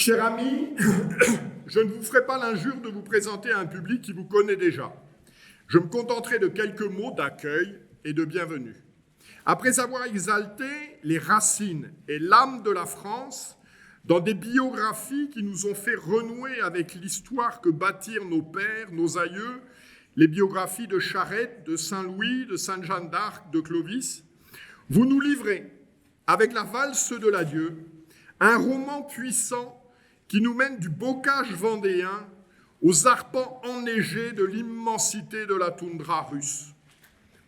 Cher ami, je ne vous ferai pas l'injure de vous présenter à un public qui vous connaît déjà. Je me contenterai de quelques mots d'accueil et de bienvenue. Après avoir exalté les racines et l'âme de la France dans des biographies qui nous ont fait renouer avec l'histoire que bâtirent nos pères, nos aïeux, les biographies de Charette, de Saint-Louis, de Sainte-Jeanne d'Arc, de Clovis, vous nous livrez, avec la valse de l'adieu, un roman puissant qui nous mène du bocage vendéen aux arpents enneigés de l'immensité de la toundra russe.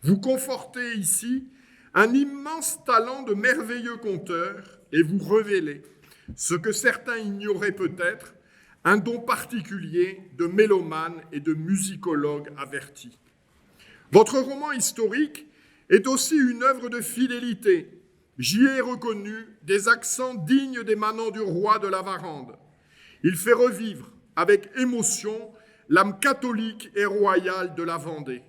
Vous confortez ici un immense talent de merveilleux conteur et vous révélez, ce que certains ignoraient peut-être, un don particulier de mélomane et de musicologue averti. Votre roman historique est aussi une œuvre de fidélité. J'y ai reconnu des accents dignes des manants du roi de la Varande. Il fait revivre avec émotion l'âme catholique et royale de la Vendée.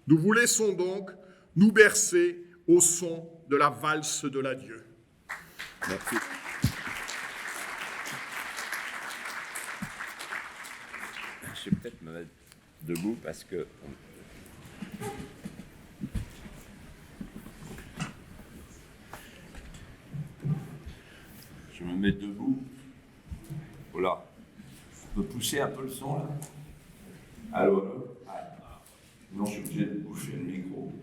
Nous vous laissons donc nous bercer au son de la valse de l'adieu. Merci. Je vais peut-être me mettre debout parce que... Je me mets debout. Voilà. On peut pousser un peu le son, là? Allô, allô? Ah. Non, je suis obligé de bouger le micro.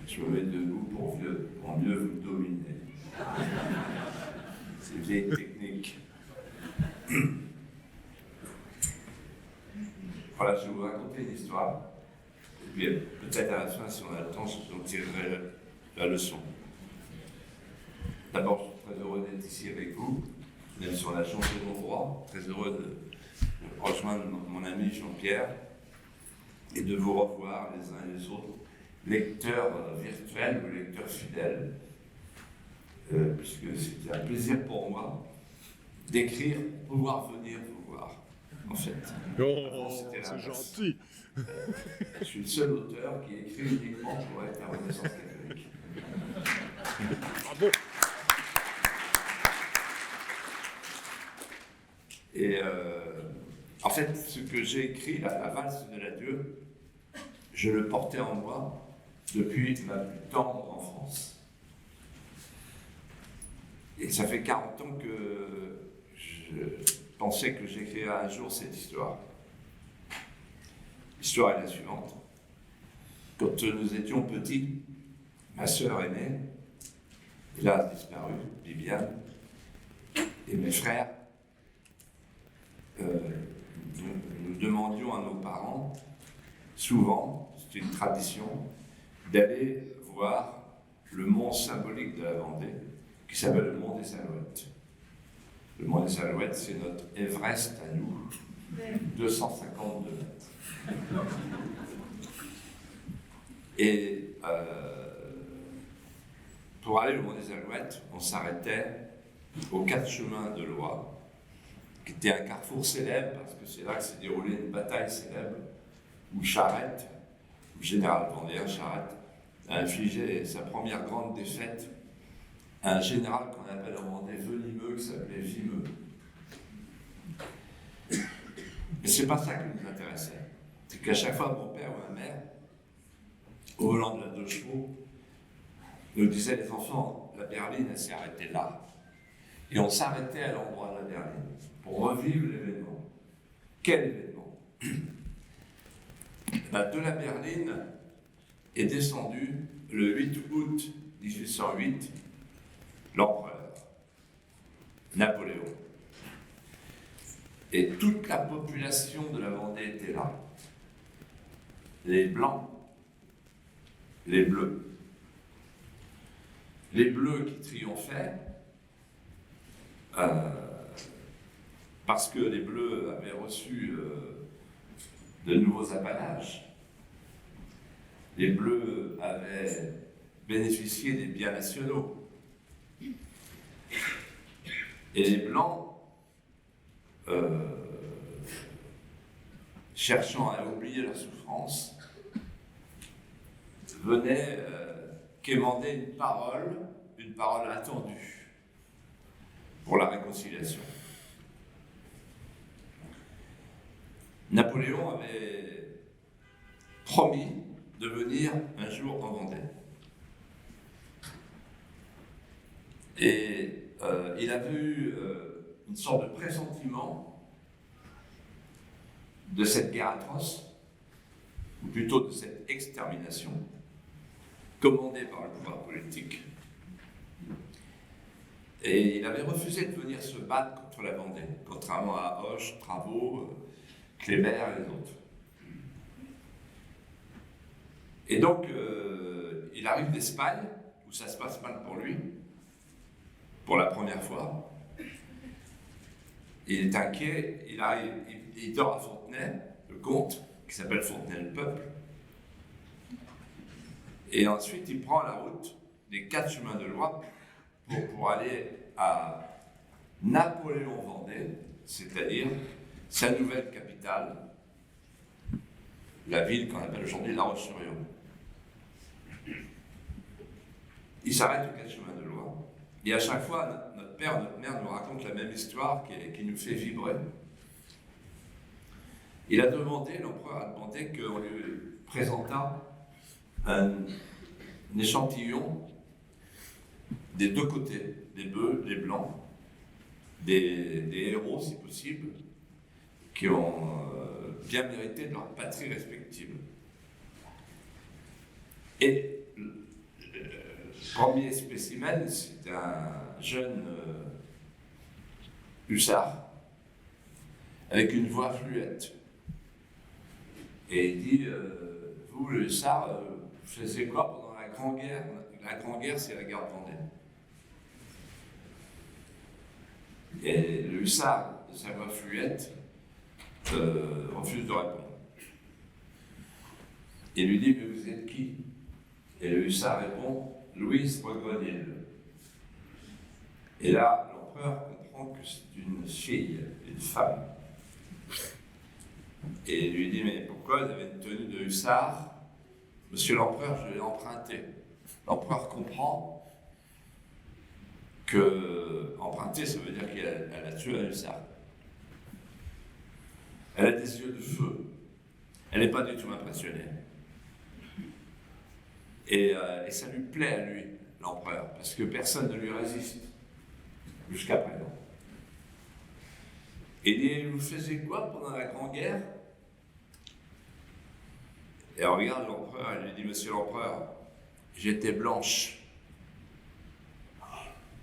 Je me mets debout pour mieux vous dominer. C'est une vieille technique. Voilà, je vais vous raconter une histoire. Et puis peut-être à la fin, si on a le temps, j'en tirerai la leçon. D'abord, je suis très heureux d'être ici avec vous, même si on a changé d'endroit. Très heureux de rejoindre mon ami Jean-Pierre et de vous revoir les uns et les autres, lecteurs virtuels ou lecteurs fidèles, puisque c'était un plaisir pour moi d'écrire, pour pouvoir venir vous voir. En fait. Oh, c'est gentil. Je suis le seul auteur qui écrit uniquement pour être la Renaissance catholique. Bravo. Et en fait, ce que j'ai écrit, la valse de l'adieu, je le portais en moi depuis ma plus tendre enfance. Et ça fait 40 ans que je pensais que j'écrirais un jour cette histoire. L'histoire est la suivante. Quand nous étions petits, ma sœur aînée, hélas disparue, Bibiane, et mes frères, nous demandions à nos parents, souvent, c'est une tradition, d'aller voir le mont symbolique de la Vendée, qui s'appelle le mont des Alouettes. Le mont des Alouettes, c'est notre Everest à nous, 252 mètres. Et pour aller au mont des Alouettes, on s'arrêtait aux 4 chemins de Loire, qui était un carrefour célèbre, parce que c'est là que s'est déroulée une bataille célèbre, où Charette, le général vendéen Charette, a infligé sa première grande défaite à un général qu'on appelle en Vendée venimeux, qui s'appelait Vimeux. Mais c'est pas ça qui nous intéressait. C'est qu'à chaque fois, mon père ou ma mère, au volant de la 2 chevaux, nous disait, les enfants, la berline, elle s'est arrêtée là. Et on s'arrêtait à l'endroit de la berline pour revivre l'événement. Quel événement? De la berline est descendu le 8 août 1808 l'empereur Napoléon. Et toute la population de la Vendée était là. Les Blancs, les Bleus. Les Bleus qui triomphaient, parce que les Bleus avaient reçu de nouveaux appanages. Les Bleus avaient bénéficié des biens nationaux. Et les Blancs, cherchant à oublier la souffrance, venaient quémander une parole attendue pour la réconciliation. Napoléon avait promis de venir un jour en Vendée. Et il avait eu une sorte de pressentiment de cette guerre atroce, ou plutôt de cette extermination, commandée par le pouvoir politique. Et il avait refusé de venir se battre contre la Vendée, contrairement à Hoche, Travot, Kléber et les autres. Et donc, il arrive d'Espagne, où ça se passe mal pour lui, pour la première fois. Il est inquiet, il dort à Fontenay, le comte, qui s'appelle Fontenay-le-Peuple. Et ensuite, il prend la route des 4 chemins de Loire pour aller à Napoléon-Vendée, c'est-à-dire sa nouvelle capitale, la ville qu'on appelle aujourd'hui La Roche-sur-Yon. Il s'arrête aux 4 chemins de Loire. Et à chaque fois, notre père, notre mère nous racontent la même histoire qui nous fait vibrer. L'empereur a demandé qu'on lui présentât un échantillon des deux côtés, des bœufs, des blancs, des héros si possible, qui ont bien mérité de leur patrie respective. Et le premier spécimen, c'est un jeune hussard avec une voix fluette. Et il dit, vous, le hussard, vous faisiez quoi pendant la Grande Guerre? La Grande Guerre, c'est la guerre de Vendée. Et le hussard, de sa voix fluette, refuse de répondre. Il lui dit, mais vous êtes qui? Et le hussard répond, Louise Regrenil. Et là, l'empereur comprend que c'est une fille, une femme. Et il lui dit, mais pourquoi vous avez une tenue de hussard? Monsieur l'empereur, je l'ai emprunté. L'empereur comprend que emprunter, ça veut dire qu'elle a tué un hussard. Elle a des yeux de feu. Elle n'est pas du tout impressionnée. Et ça lui plaît à lui, l'empereur, parce que personne ne lui résiste jusqu'à présent. Et il dit, vous faisiez quoi pendant la Grande Guerre? Et on regarde l'empereur, il lui dit, monsieur l'empereur, j'étais blanche.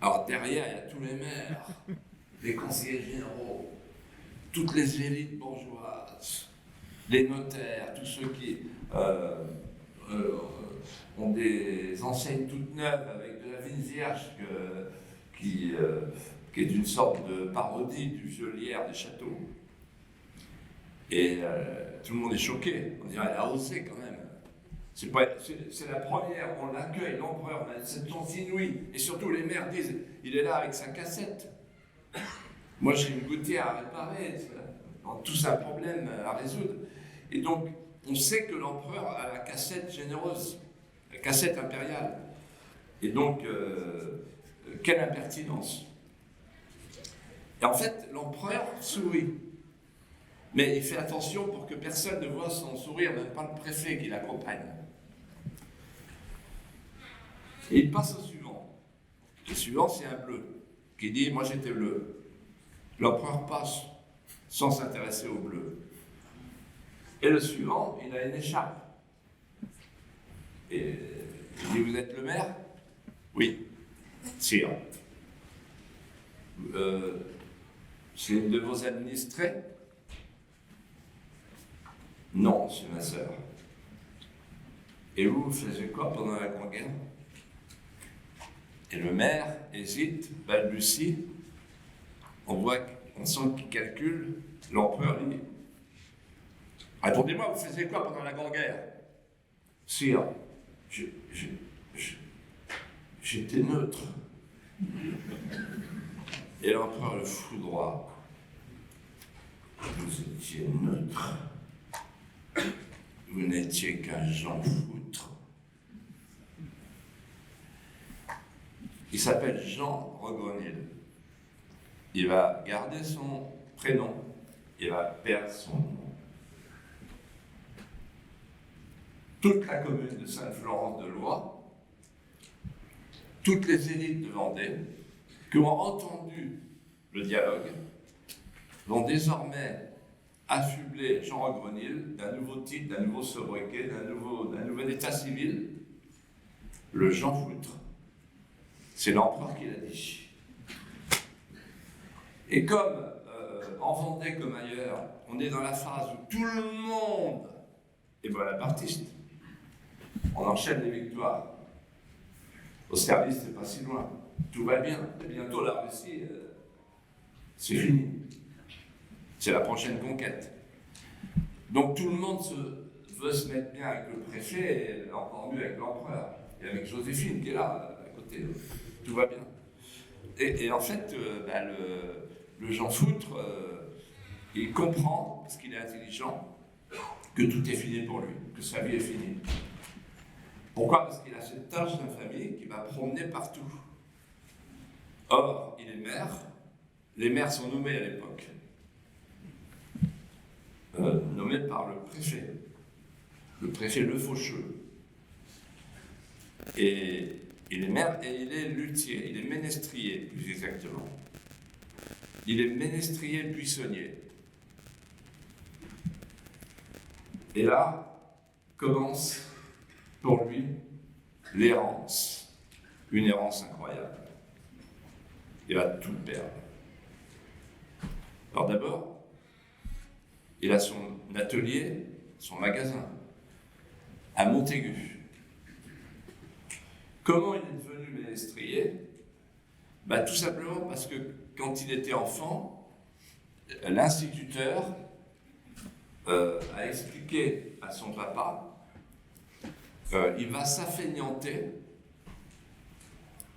Alors derrière, il y a tous les maires, les conseillers généraux, toutes les élites bourgeoises, les notaires, tous ceux qui ont des enseignes toutes neuves avec de la vigne vierge qui est une sorte de parodie du vieux lierre des châteaux. Et tout le monde est choqué. On dirait, elle a osé quand même. C'est la première, on l'accueille, l'empereur, on a cette chance inouïe. Et surtout, les maires disent, il est là avec sa cassette. Moi, j'ai une gouttière à réparer. Tous un problème à résoudre. Et donc, on sait que l'empereur a la cassette généreuse, la cassette impériale. Et donc, quelle impertinence. Et en fait, l'empereur sourit. Mais il fait attention pour que personne ne voit son sourire, même pas le préfet qui l'accompagne. Et il passe au suivant. Le suivant, c'est un bleu, qui dit « Moi, j'étais bleu ». L'empereur passe sans s'intéresser au bleu. Et le suivant, il a une écharpe. Et il dit « Vous êtes le maire ?»« Oui. »« Sire. C'est une de vos administrés ?»« Non, c'est ma sœur. »« Et vous faisiez quoi pendant la Grande Guerre ?» Et le maire hésite, balbutie. On sent qu'il calcule. L'empereur dit « Répondez-moi, vous faisiez quoi pendant la Grande Guerre ?»« Sire, j'étais neutre. » Et l'empereur le foudroie. « Vous étiez neutre. Vous n'étiez qu'un Jean Foutre. » Il s'appelle Jean Regrenil. Il va garder son prénom, il va perdre son nom. toute la commune de Sainte-Florence-de-Loire, toutes les élites de Vendée, qui ont entendu le dialogue, vont désormais affubler Jean Rogronil d'un nouveau titre, d'un nouveau sobriquet, d'un nouvel état civil, le Jean Foutre. C'est l'empereur qui l'a dit. Et comme en Vendée comme ailleurs, on est dans la phase où tout le monde est bonapartiste, on enchaîne les victoires. Au service, c'est pas si loin. Tout va bien. Et bientôt, la Russie, c'est fini. C'est la prochaine conquête. Donc tout le monde veut se mettre bien avec le préfet, et encore mieux avec l'empereur, et avec Joséphine qui est là, à côté. Tout va bien. Et en fait, le Jean Foutre, il comprend, parce qu'il est intelligent, que tout est fini pour lui, que sa vie est finie. Pourquoi? Parce qu'il a cette tâche d'infamie qui va promener partout. Or, il est maire. Les maires sont nommés à l'époque. Nommés par le préfet Le Faucheux. Et il est maire et il est luthier, il est ménestrier, plus exactement. Il est ménestrier buissonnier. Et là commence pour lui l'errance, une errance incroyable. Il va tout perdre. Alors d'abord, il a son atelier, son magasin, à Montaigu. Comment il est devenu ménestrier? Tout simplement parce que quand il était enfant, l'instituteur a expliqué à son papa il va s'affaignanter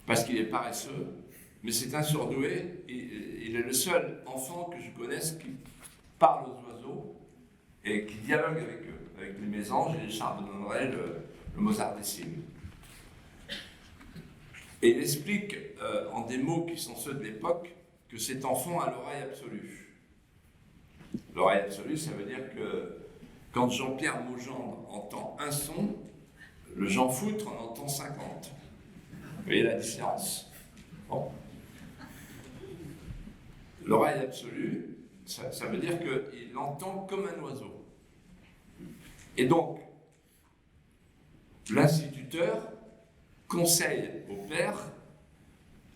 parce qu'il est paresseux, mais c'est un surdoué. Il est le seul enfant que je connaisse qui parle aux oiseaux et qui dialogue avec eux, avec les mésanges et les chardonnerets, le mozartissime. Et il explique en des mots qui sont ceux de l'époque que cet enfant a l'oreille absolue. L'oreille absolue, ça veut dire que quand Jean-Pierre Maugendre entend un son, le Jean Foutre en entend 50. Vous voyez la différence? Bon. L'oreille absolue, ça veut dire qu'il entend comme un oiseau. Et donc, l'instituteur conseille au père,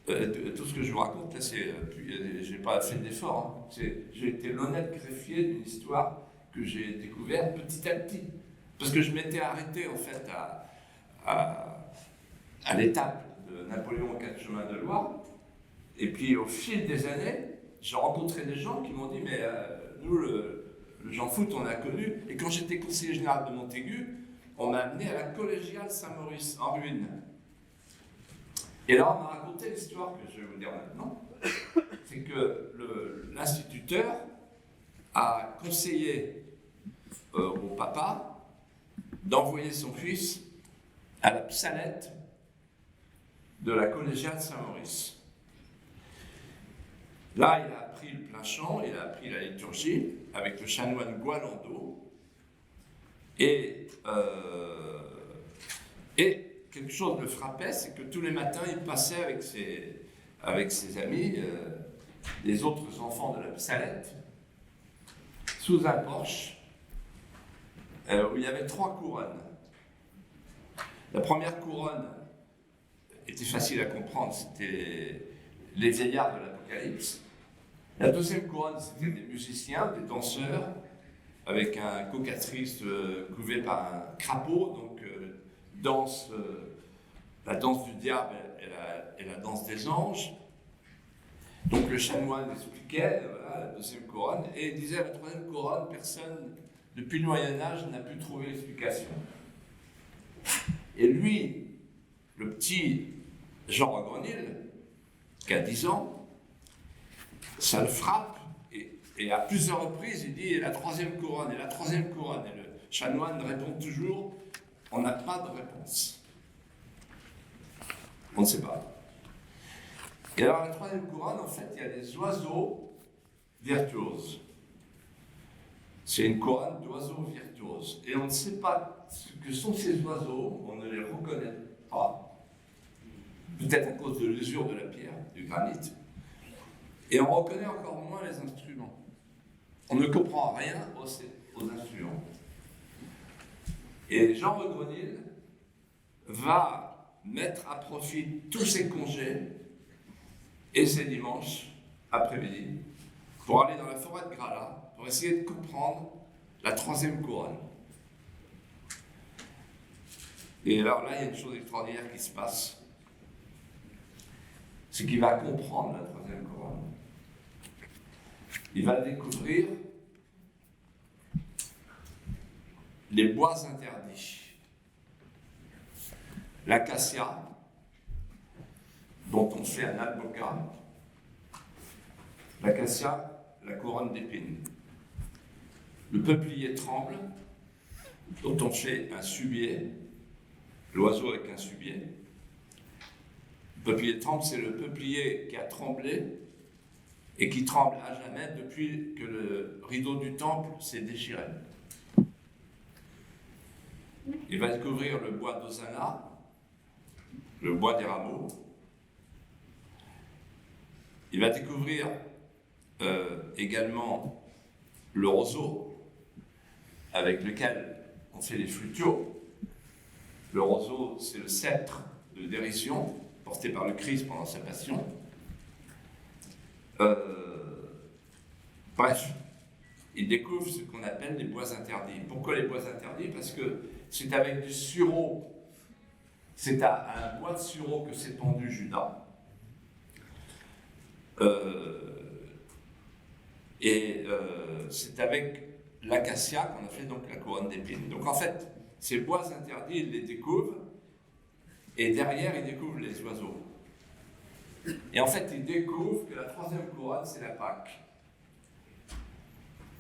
tout ce que je vous raconte, là, j'ai pas fait d'effort, hein. J'ai été l'honnête greffier d'une histoire que j'ai découverte petit à petit. Parce que je m'étais arrêté, en fait, à l'étape de Napoléon aux 4 chemins de Loire. Et puis, au fil des années, j'ai rencontré des gens qui m'ont dit, mais nous, le Jean Foutre, on l'a connu. Et quand j'étais conseiller général de Montaigu, on m'a amené à la collégiale Saint-Maurice, en ruine. Et là, on m'a raconté l'histoire que je vais vous dire maintenant. C'est que l'instituteur a conseillé au papa d'envoyer son fils à la psalette de la collégiale Saint-Maurice. Là, il a appris le plein chant, il a appris la liturgie avec le chanoine Gualando. Et quelque chose le frappait, c'est que tous les matins, il passait avec ses amis, les autres enfants de la psalette, sous un porche, où il y avait 3 couronnes. La première couronne était facile à comprendre, c'était les vieillards de l'Apocalypse. La deuxième couronne, c'était des musiciens, des danseurs, avec un cocatrice couvé par un crapaud, donc la danse du diable et la danse des anges. Donc le chanoine expliquait la deuxième couronne, et il disait à la troisième couronne, personne, depuis le Moyen-Âge, n'a pu trouver l'explication. Et lui, le petit Jean Rogronil, qui a 10 ans, ça le frappe, et à plusieurs reprises, il dit la troisième couronne, et la troisième couronne. Et le chanoine répond toujours, on n'a pas de réponse. On ne sait pas. Et alors, la troisième couronne, en fait, il y a des oiseaux virtuoses. C'est une couronne d'oiseaux virtuoses. Et on ne sait pas ce que sont ces oiseaux, on ne les reconnaît pas. Peut-être à cause de l'usure de la pierre, du granit. Et on reconnaît encore moins les instruments. On ne comprend rien aux instruments. Et Jean Regrenil va mettre à profit tous ses congés et ses dimanches après-midi pour aller dans la forêt de Grala, pour essayer de comprendre la troisième couronne. Et alors là, il y a une chose extraordinaire qui se passe. C'est qu'il va comprendre la troisième couronne. Il va découvrir les bois interdits. L'acacia, dont on fait un alboca. L'acacia, la couronne d'épines. Le peuplier tremble, dont on fait un subier, l'oiseau avec un subier. Le peuplier tremble, c'est le peuplier qui a tremblé et qui tremble à jamais depuis que le rideau du temple s'est déchiré. Il va découvrir le bois d'Hosanna, le bois des rameaux. Il va découvrir également le roseau, avec lequel on fait les flutiaux. Le roseau, c'est le sceptre de dérision porté par le Christ pendant sa passion. Bref, il découvre ce qu'on appelle les bois interdits. Pourquoi les bois interdits? Parce que c'est avec du sureau, c'est à un bois de sureau que s'est pendu Judas. C'est avec l'acacia qu'on a fait donc la couronne d'épines. Donc en fait, ces bois interdits, il les découvre, et derrière, il découvre les oiseaux. Et en fait, il découvre que la troisième couronne, c'est la Pâque.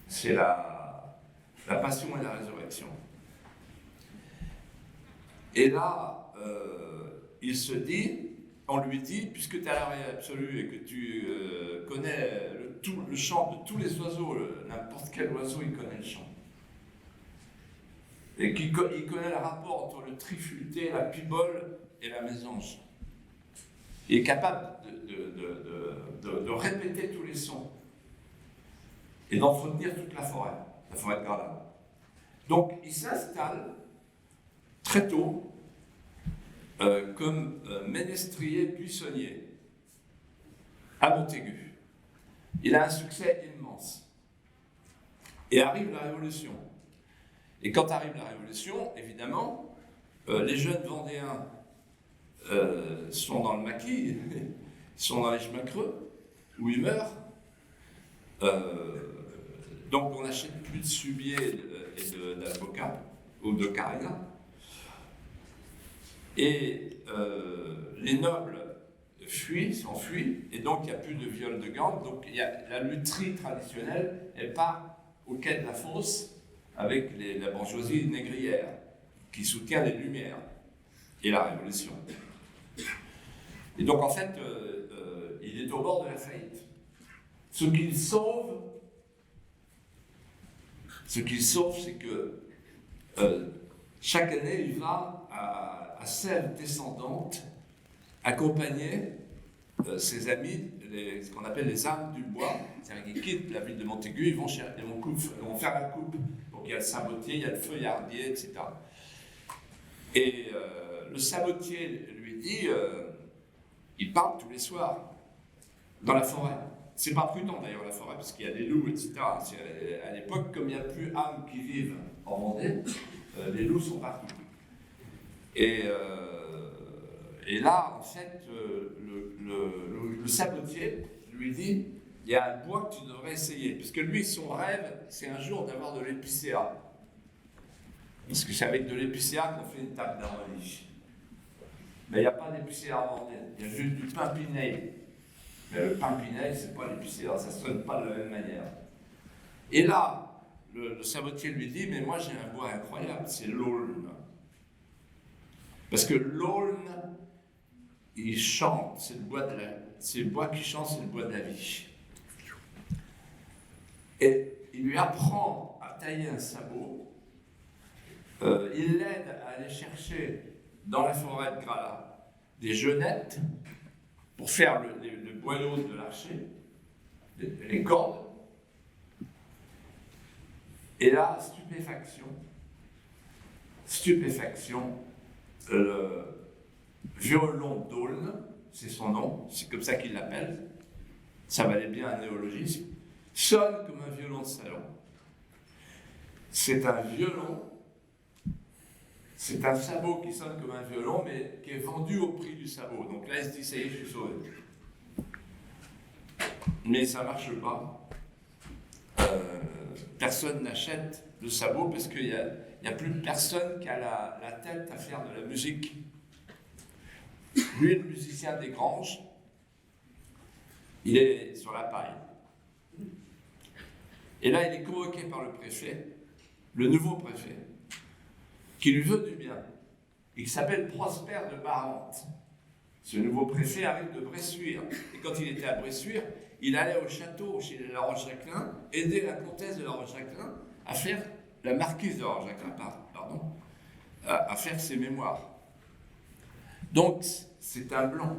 C'est la passion et la résurrection. Et là, il se dit, on lui dit, puisque tu as la réalité absolue et que tu connais le chant de tous les oiseaux, n'importe quel oiseau, il connaît le chant. Et il connaît le rapport entre le trifluté, la pibole et la mésange. Il est capable de répéter tous les sons et d'entretenir toute la forêt de Grala. Donc il s'installe très tôt comme ménestrier buissonnier à Montaigu. Il a un succès immense. Et arrive la Révolution. Et quand arrive la Révolution, évidemment, les jeunes Vendéens sont dans le maquis, sont dans les chemins creux, où ils meurent. Donc on n'achète plus de subier et d'alboca, ou de carina. Et les nobles s'enfuient, et donc il n'y a plus de viol de gangue. Donc il y a la lutherie traditionnelle, elle part au quai de la Fosse avec la bourgeoisie négrière qui soutient les Lumières et la Révolution. Et donc en fait, il est au bord de la faillite. Ce qu'il sauve, c'est que chaque année, il va à Sèvres descendante accompagner ses amis, ce qu'on appelle les âmes du bois, c'est-à-dire qu'ils quittent la ville de Montaigu, ils vont faire la coupe. Donc il y a le sabotier, il y a le feuillardier, etc. Et le sabotier lui dit, il parle tous les soirs dans la forêt. C'est pas prudent d'ailleurs la forêt, parce qu'il y a des loups, etc. À l'époque, comme il n'y a plus âmes qui vivent en Vendée, les loups sont partout. Et là, en fait, le sabotier lui dit, il y a un bois que tu devrais essayer. Parce que lui, son rêve, c'est un jour d'avoir de l'épicéa. Parce que c'est avec de l'épicéa qu'on fait une table d'harmonie. Mais il n'y a pas d'épicéa en Vendée, il y a juste du pimpinel. Mais le pimpinel, c'est pas l'épicéa, ça ne sonne pas de la même manière. Et là, le sabotier lui dit, mais moi j'ai un bois incroyable, c'est l'aulne. Parce que l'aulne, il chante, c'est le bois qui chante, c'est le bois de la vie. Et il lui apprend à tailler un sabot. Il l'aide à aller chercher dans la forêt de Grala des genettes pour faire le boyau de l'archer, les cordes. Et là, stupéfaction, le violon d'Aulne, c'est son nom, c'est comme ça qu'il l'appelle, ça valait bien un néologisme, sonne comme un violon de salon. C'est un violon, c'est un sabot qui sonne comme un violon, mais qui est vendu au prix du sabot. Donc là, il se dit, ça y est, je suis sauvé. Mais ça ne marche pas. Personne n'achète le sabot parce qu'il n'y a plus personne qui a la tête à faire de la musique. Lui, le musicien des granges, il est sur la paille. Et là, il est convoqué par le préfet, le nouveau préfet, qui lui veut du bien, et qui s'appelle Prosper de Barante. Ce nouveau préfet arrive de Bressuire. Et quand il était à Bressuire, il allait au château chez La Roche-Jacquelin, aider la comtesse de La Roche-Jacquelin à faire, la marquise de La Roche-Jacquelin, pardon, à faire ses mémoires. Donc, c'est un blanc.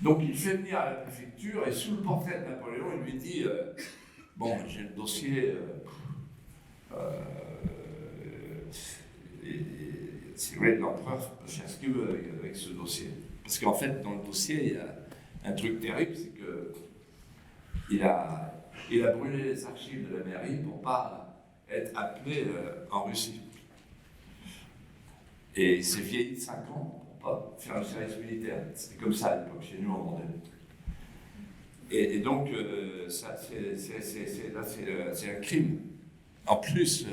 Donc, il fait venir à la préfecture et sous le portrait de Napoléon, il lui dit bon, j'ai le dossier. Si vous voulez, l'empereur peut faire ce qu'il veut avec ce dossier. Parce qu'en fait, dans le dossier, il y a un truc terrible, c'est que il a brûlé les archives de la mairie pour ne pas être appelé en Russie. Et il s'est vieilli de 5 ans pour ne pas faire le service militaire. C'était comme ça à l'époque, chez nous en Vendée. Et donc, ça, c'est un crime. En plus,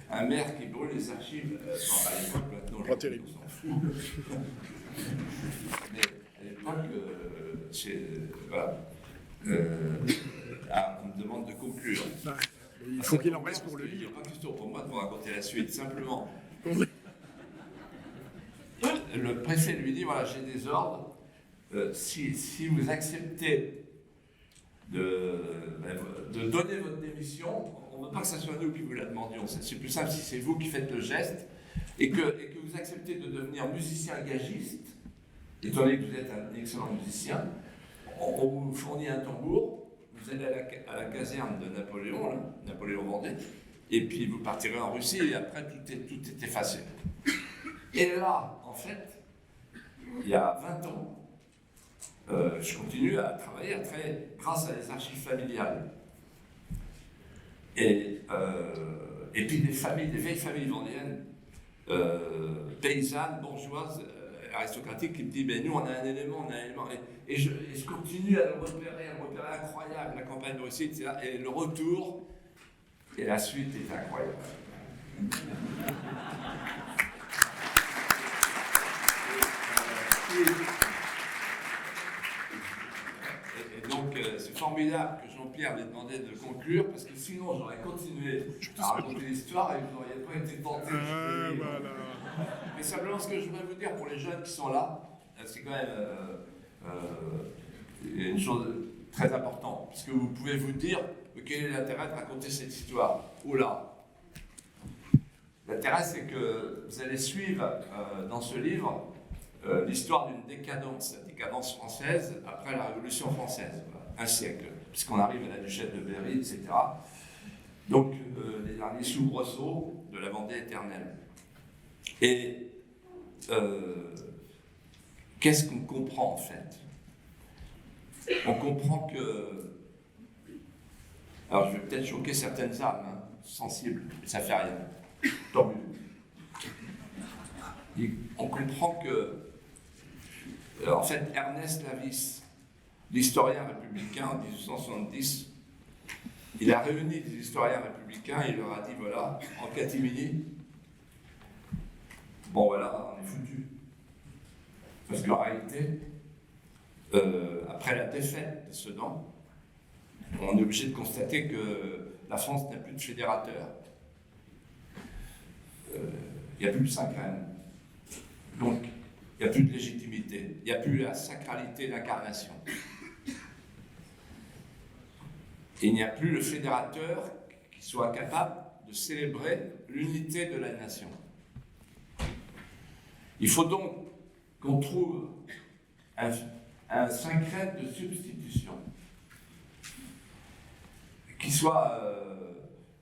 un maire qui brûle les archives, à l'époque, maintenant, pas terrible. On s'en fout. Mais à l'époque, voilà. On me demande de conclure. Ouais, il faut qu'il en reste pour le lire. Il n'y a pas question pour moi de vous raconter la suite. Simplement, le préfet lui dit, voilà, j'ai des ordres. Si vous acceptez de donner votre démission, on ne veut pas que ce soit nous qui vous la demandions. C'est plus simple si c'est vous qui faites le geste et que vous acceptez de devenir musicien gagiste, étant donné que vous êtes un excellent musicien. On vous fournit un tambour, vous allez à la caserne de Napoléon, là, Napoléon Vendée, et puis vous partirez en Russie et après tout est effacé. Et là, en fait, il y a 20 ans, je continue à travailler grâce à des archives familiales. Et puis des vieilles familles vendéennes, paysannes, bourgeoises, aristocratiques, qui me disent, ben nous on a un élément. Et je continue à le repérer incroyable, la campagne de Russie, etc. Et le retour, et la suite est incroyable. Et donc, c'est formidable que Jean-Pierre m'ait demandé de conclure, parce que sinon, j'aurais continué à raconter l'histoire et vous n'auriez pas été tenté. Voilà. Mais simplement, ce que je voudrais vous dire pour les jeunes qui sont là, c'est quand même une chose très importante, puisque vous pouvez vous dire quel est l'intérêt de raconter cette histoire. Oula! L'intérêt, c'est que vous allez suivre dans ce livre l'histoire d'une décadence, la décadence française après la Révolution française, un siècle, puisqu'on arrive à la Duchesse de Berry, etc. Donc, les derniers soubresauts de la Vendée éternelle. Et qu'est-ce qu'on comprend en fait? On comprend que... Alors, je vais peut-être choquer certaines âmes sensibles, mais ça fait rien. Tant mieux. On comprend que en fait, Ernest Lavis, l'historien républicain en 1870, il a réuni des historiens républicains et il leur a dit, voilà, en catimini, bon voilà, on est foutus. Parce qu'en réalité, après la défaite de Sedan, on est obligé de constater que la France n'a plus de fédérateur. Il n'y a plus de Saint-Crème. Donc, il n'y a plus de légitimité, il n'y a plus la sacralité d'incarnation. Il n'y a plus le fédérateur qui soit capable de célébrer l'unité de la nation. Il faut donc qu'on trouve un syncrète de substitution qui soit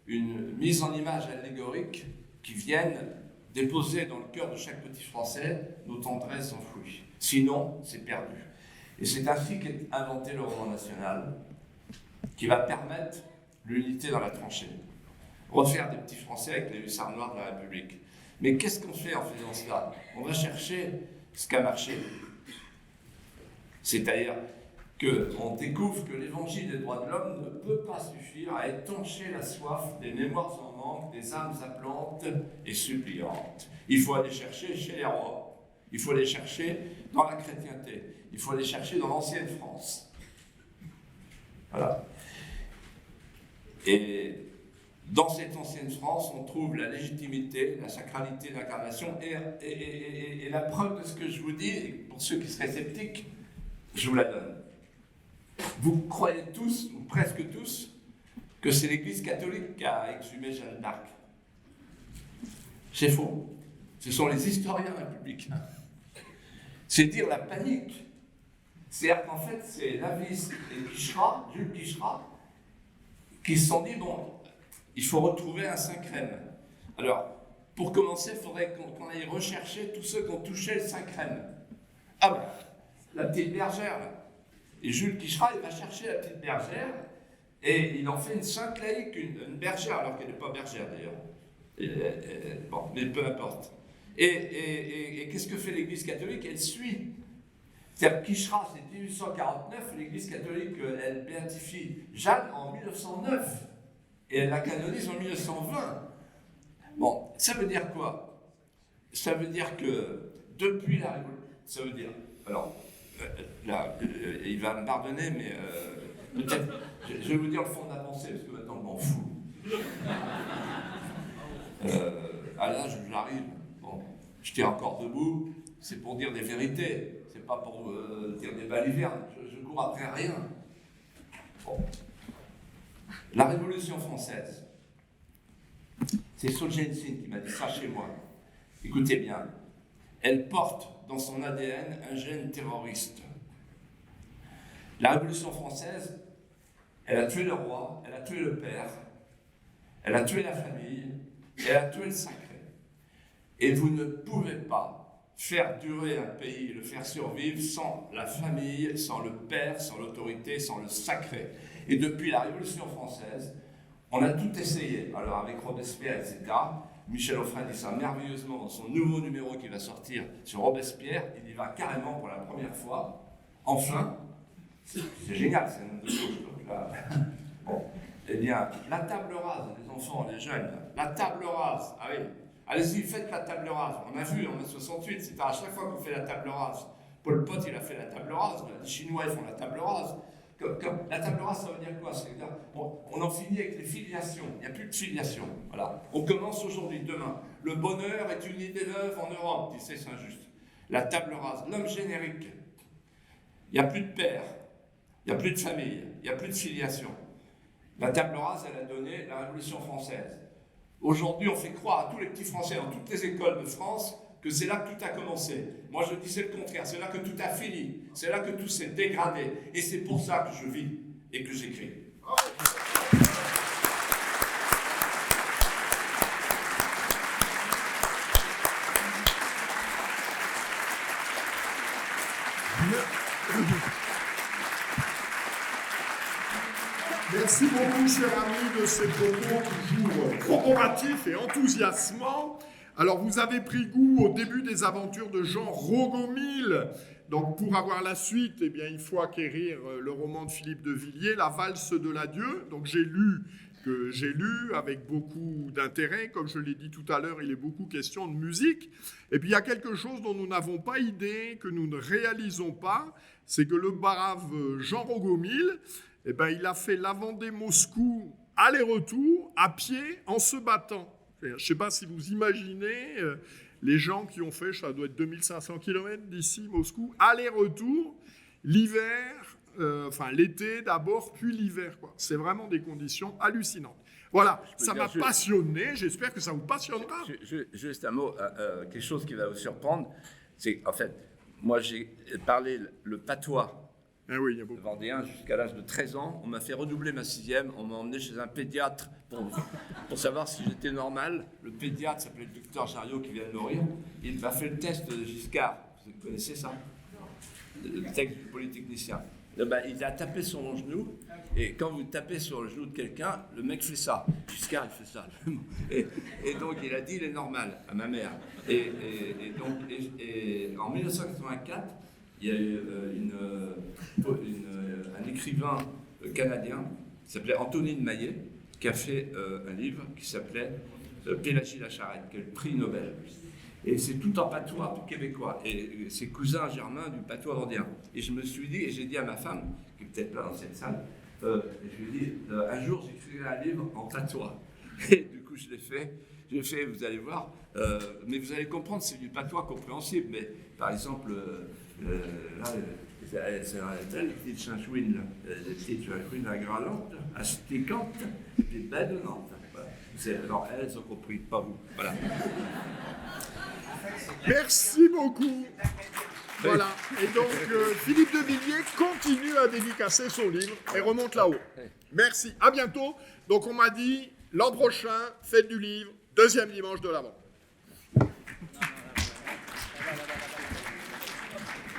une mise en image allégorique qui vienne déposer dans le cœur de chaque petit Français nos tendresses enfouies. Sinon, c'est perdu. Et c'est ainsi qu'est inventé le roman national, qui va permettre l'unité dans la tranchée. Refaire des petits Français avec les hussards noirs de la République. Mais qu'est-ce qu'on fait en faisant cela? On va chercher ce qui a marché. C'est-à-dire qu'on découvre que l'évangile des droits de l'homme ne peut pas suffire à étancher la soif des mémoires en manque, des âmes appelantes et suppliantes. Il faut aller chercher chez les rois. Il faut aller chercher dans la chrétienté. Il faut aller chercher dans l'ancienne France. Voilà. Et dans cette ancienne France, on trouve la légitimité, la sacralité d'incarnation et la preuve de ce que je vous dis, et pour ceux qui seraient sceptiques, je vous la donne. Vous croyez tous, ou presque tous, que c'est l'Église catholique qui a exhumé Jeanne d'Arc. C'est faux. Ce sont les historiens républicains. C'est dire la panique. C'est-à-dire qu'en fait, c'est Lavis et Quicherat, Jules Quicherat, qui se sont dit, bon, il faut retrouver un Saint-Crème. Alors, pour commencer, il faudrait qu'on aille rechercher tous ceux qui ont touché le Saint-Crème. Ah ben, la petite bergère, là. Et Jules Quicherat, il va chercher la petite bergère, et il en fait une sainte laïque, une bergère, alors qu'elle n'est pas bergère d'ailleurs. Bon, mais peu importe. Et qu'est-ce que fait l'Église catholique? Elle suit. C'est-à-dire que Quicherat, c'est 1849, l'Église catholique, elle béatifie Jeanne en 1909, et elle la canonise en 1920. Bon, ça veut dire quoi? Ça veut dire que depuis la Révolution, ça veut dire, alors, là, il va me pardonner, mais peut-être, je vais vous dire le fond de la pensée, parce que maintenant je m'en fous. À l'âge où j'arrive, bon, je tiens encore debout, c'est pour dire des vérités, c'est pas pour dire des balivernes, je cours après rien. Bon. La Révolution française, c'est Solzhenitsyn qui m'a dit ça chez moi. Écoutez bien, elle porte dans son ADN un gène terroriste. La Révolution française, elle a tué le roi, elle a tué le père, elle a tué la famille, elle a tué le sacré. Et vous ne pouvez pas faire durer un pays, le faire survivre sans la famille, sans le père, sans l'autorité, sans le sacré. Et depuis la Révolution française, on a tout essayé. Alors avec Robespierre, etc., Michel Onfray dit ça merveilleusement dans son nouveau numéro qui va sortir sur Robespierre. Il y va carrément pour la première fois. Enfin, c'est génial, c'est un homme de gauche. Donc là, bon, eh bien, la table rase, les enfants, les jeunes, la table rase, ah oui, allez-y, faites la table rase. On a vu en mai 68, c'est à chaque fois qu'on fait la table rase. Pol Pot, il a fait la table rase, les Chinois, ils font la table rase. La table rase, ça veut dire quoi? On en finit avec les filiations. Il n'y a plus de filiation. Voilà. On commence aujourd'hui, demain. Le bonheur est une idée neuve en Europe, dit Saint-Just. La table rase, l'homme générique. Il n'y a plus de père, il n'y a plus de famille, il n'y a plus de filiation. La table rase, elle a donné la Révolution française. Aujourd'hui, on fait croire à tous les petits Français dans toutes les écoles de France que c'est là que tout a commencé. Moi, je disais le contraire. C'est là que tout a fini. C'est là que tout s'est dégradé. Et c'est pour ça que je vis et que j'écris. Merci beaucoup, cher ami, de ces propos toujours corporatifs et enthousiasmants. Alors, vous avez pris goût au début des aventures de Jean Rogomil. Donc, pour avoir la suite, eh bien, il faut acquérir le roman de Philippe de Villiers, La valse de l'adieu. Donc, j'ai lu avec beaucoup d'intérêt. Comme je l'ai dit tout à l'heure, il est beaucoup question de musique. Et puis, il y a quelque chose dont nous n'avons pas idée, que nous ne réalisons pas, c'est que le brave Jean Rogomil, eh ben, il a fait la Vendée-Moscou aller-retour à pied en se battant. Je ne sais pas si vous imaginez les gens qui ont fait, ça doit être 2500 km d'ici, Moscou, aller-retour, l'hiver, enfin l'été d'abord, puis l'hiver, quoi. C'est vraiment des conditions hallucinantes. Voilà, ça m'a passionné, j'espère que ça vous passionnera. Juste un mot, quelque chose qui va vous surprendre, c'est en fait, moi j'ai parlé le patois Oui, vendéen jusqu'à l'âge de 13 ans, on m'a fait redoubler ma 6e, on m'a emmené chez un pédiatre pour savoir si j'étais normal. Le pédiatre s'appelait le docteur Jariot qui vient de mourir, il m'a fait le test de Giscard, vous connaissez ça? Le texte du polytechnicien. Il a tapé sur mon genou, et quand vous tapez sur le genou de quelqu'un, le mec fait ça. Giscard, il fait ça. Et donc, il a dit, il est normal, à ma mère. Et en 1984, il y a eu un écrivain canadien qui s'appelait Antonine Maillet, qui a fait un livre qui s'appelait Pélagie la Charrette, qui est le prix Nobel. Et c'est tout en patois québécois. Et c'est cousin germain du patois vendéen. Et je me suis dit, et j'ai dit à ma femme, qui est peut-être là dans cette salle, je lui ai dit, un jour j'écrirai un livre en patois. Et du coup, je l'ai fait. J'ai fait, vous allez voir, mais vous allez comprendre, c'est du patois compréhensible. Mais par exemple, là, c'est la petite chanchouine, la petite chanchouine à gralante, à stickante, des badonnantes. Alors, elles ont compris, pas vous. Voilà. Merci beaucoup. Voilà. Et donc, Philippe de Villiers continue à dédicacer son livre et remonte là-haut. Merci. À bientôt. Donc, on m'a dit, l'an prochain, fête du livre, 2e dimanche de l'Avent.